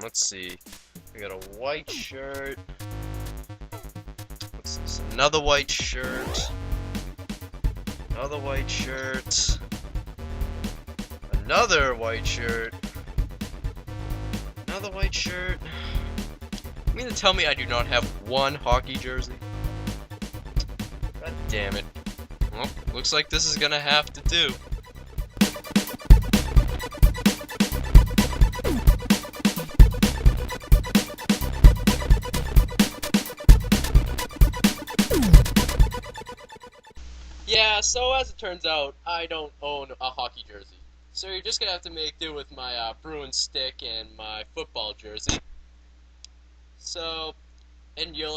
Let's see. We got a white shirt. What's this? Another white shirt. Another white shirt. Another white shirt. Another white shirt. You mean to tell me I do not have one hockey jersey? God damn it. Well, looks like this is gonna have to do. Yeah, so as it turns out, I don't own a hockey jersey. So you're just gonna have to make do with my Bruins stick and my football jersey. So, and you're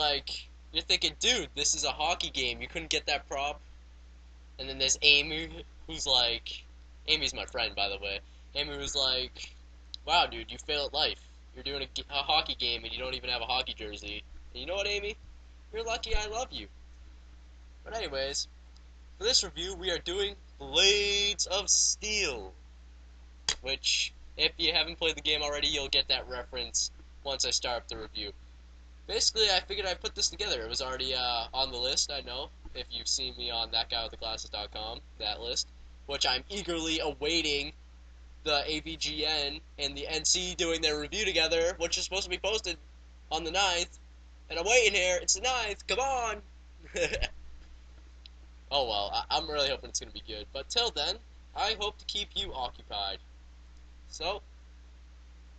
thinking, dude, this is a hockey game. You couldn't get that prop? And then there's Amy, who's like, Amy's my friend, by the way. Amy was like, wow, dude, you fail at life. You're doing a hockey game and you don't even have a hockey jersey. And you know what, Amy? You're lucky I love you. But anyways, for this review, we are doing Blades of Steel. Which, if you haven't played the game already, you'll get that reference once I start up the review. Basically, I figured I'd put this together. It was already on the list, I know, if you've seen me on thatguywiththeglasses.com, that list, which I'm eagerly awaiting the AVGN and the NC doing their review together, which is supposed to be posted on the 9th, and I'm waiting here. It's the 9th. Come on! Oh well, I'm really hoping it's going to be good, but till then, I hope to keep you occupied. So,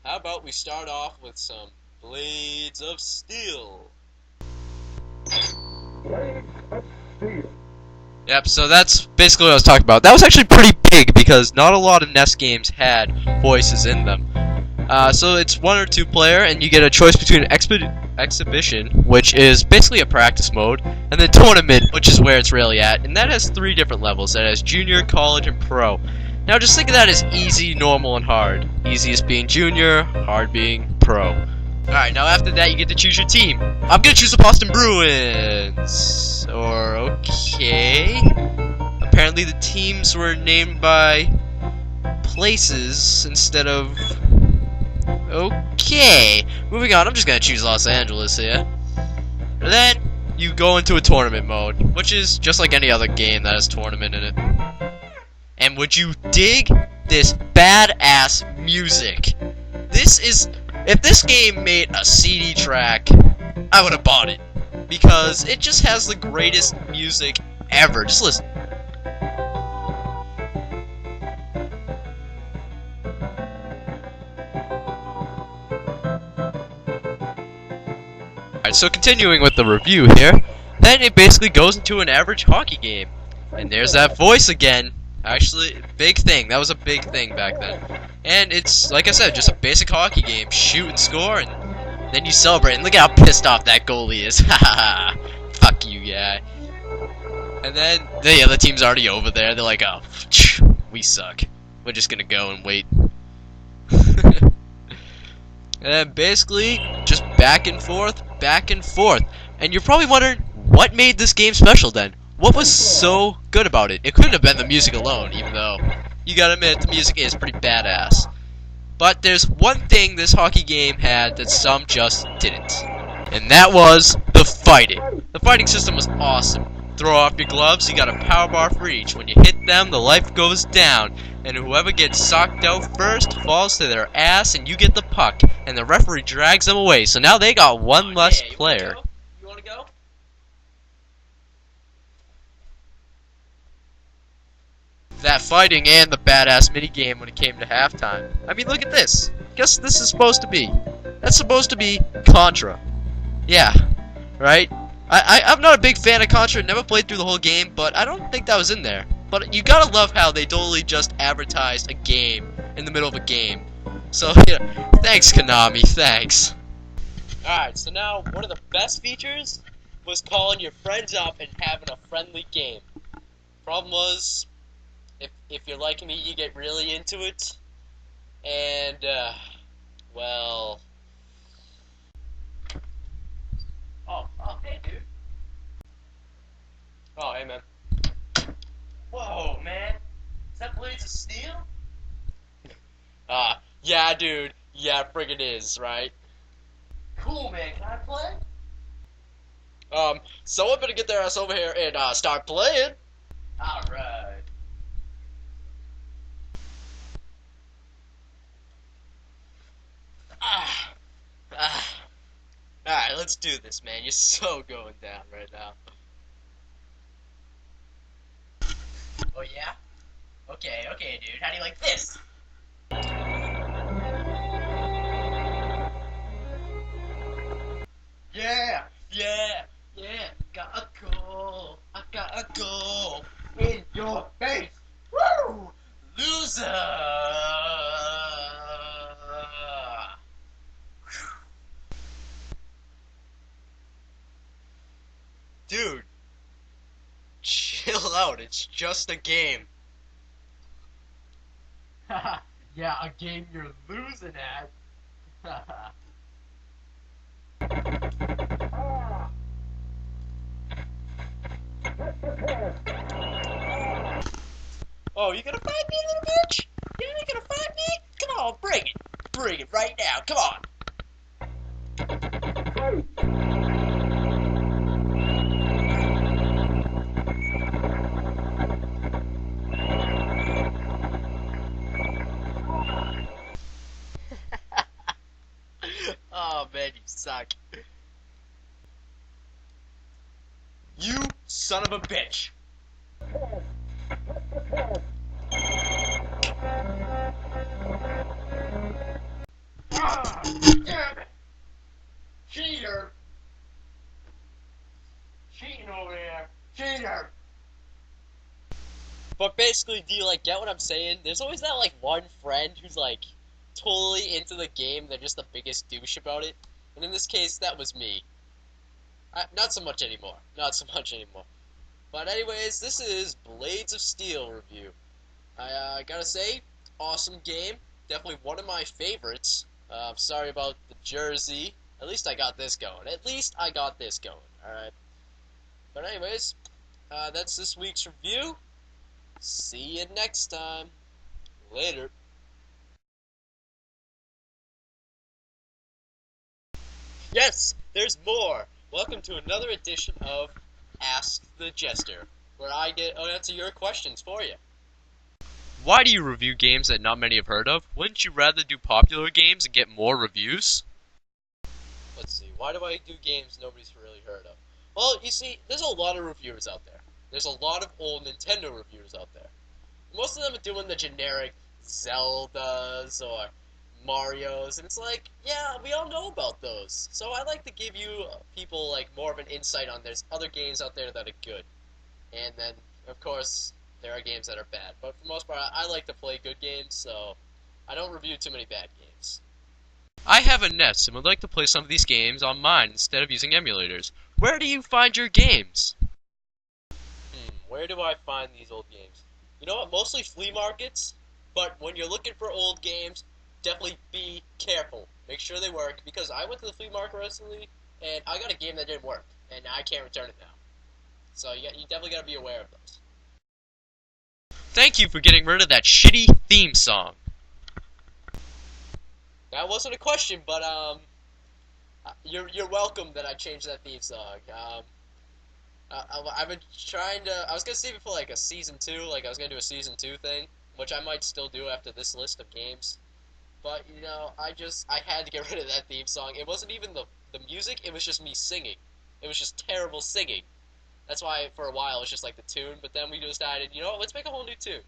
how about we start off with some Blades of Steel? Blades of Steel. Yep, so that's basically what I was talking about. That was actually pretty big because not a lot of NES games had voices in them. So it's 1 or 2 player, and you get a choice between Exhibition, which is basically a practice mode, and then Tournament, which is where it's really at, and that has 3 different levels. That has Junior, College, and Pro. Now just think of that as easy, normal, and hard. Easiest being Junior, hard being Pro. Alright, now after that you get to choose your team. I'm gonna choose the Boston Bruins. Or, okay. Apparently the teams were named by places instead of... Okay. Moving on, I'm just gonna choose Los Angeles here. And then, you go into a tournament mode, which is just like any other game that has tournament in it. And would you dig this badass music? This is... If this game made a CD track, I would have bought it. Because it just has the greatest music ever. Just listen. Alright, so continuing with the review here, then it basically goes into an average hockey game. And there's that voice again. Actually, big thing. That was a big thing back then. And it's, like I said, just a basic hockey game. Shoot and score, and then you celebrate. And look at how pissed off that goalie is. Haha. Fuck you, guy. And then the other team's already over there. They're like, oh, we suck. We're just gonna go and wait. And then basically, just back and forth, back and forth. And you're probably wondering, what made this game special then? What was so good about it? It couldn't have been the music alone, even though you gotta admit the music is pretty badass. But there's one thing this hockey game had that some just didn't. And that was the fighting. The fighting system was awesome. Throw off your gloves, you got a power bar for each. When you hit them, the life goes down. And whoever gets socked out first falls to their ass and you get the puck. And the referee drags them away. So now they got one less player. You wanna go? That fighting and the badass minigame when it came to halftime. I mean, look at this. Guess this is supposed to be. That's supposed to be Contra. Yeah, right? I'm not a big fan of Contra, never played through the whole game, but I don't think that was in there. But you gotta love how they totally just advertised a game in the middle of a game. So, yeah, thanks Konami, thanks. Alright, so now one of the best features was calling your friends up and having a friendly game. Problem was, if you're like me, you get really into it, and, well... Oh, hey, dude. Oh, hey, man. Whoa, man. Is that Blades of Steel? Yeah, dude. Yeah, friggin' is, right? Cool, man. Can I play? Someone better get their ass over here and, start playing. Alright. Ah, ah. Alright, let's do this, man. You're so going down right now. Oh, yeah? Okay, dude. How do you like this? Yeah, yeah, yeah. Gotta go. I gotta go. In your face. Woo! Loser! Dude, chill out. It's just a game. Yeah, a game you're losing at. Oh, you gonna fight me, little bitch? You gonna fight me? Come on, bring it. Bring it right now. Come on. Oh, man, you suck. You son of a bitch. Ah, damn it! Cheater! Cheating over there. Cheater! But basically, do you, like, get what I'm saying? There's always that, like, one friend who's, like, totally into the game. They're just the biggest douche about it. And in this case, that was me. Not so much anymore. Not so much anymore. But anyways, this is Blades of Steel review. I gotta say, awesome game. Definitely one of my favorites. I'm sorry about the jersey. At least I got this going. At least I got this going. Alright. But anyways, that's this week's review. See you next time. Later. Yes, there's more. Welcome to another edition of Ask the Jester, where I get answer your questions for you. Why do you review games that not many have heard of? Wouldn't you rather do popular games and get more reviews? Let's see, why do I do games nobody's really heard of? Well, you see, there's a lot of reviewers out there. There's a lot of old Nintendo reviewers out there. Most of them are doing the generic Zeldas or Marios, and it's like, yeah, we all know about those. So I like to give you people like more of an insight on there's other games out there that are good. And then, of course, there are games that are bad. But for the most part, I like to play good games, so I don't review too many bad games. I have a NES and would like to play some of these games on mine instead of using emulators. Where do you find your games? Where do I find these old games? You know what? Mostly flea markets, but when you're looking for old games, definitely be careful. Make sure they work, because I went to the flea market recently, and I got a game that didn't work, and I can't return it now. So you definitely got to be aware of those. Thank you for getting rid of that shitty theme song. That wasn't a question, but you're welcome that I changed that theme song. I've been trying to. I was gonna save it for like a season 2. Like I was gonna do a season 2 thing, which I might still do after this list of games. But you know, I had to get rid of that theme song. It wasn't even the music. It was just me singing. It was just terrible singing. That's why for a while it was just like the tune. But then we decided, you know what? Let's make a whole new tune.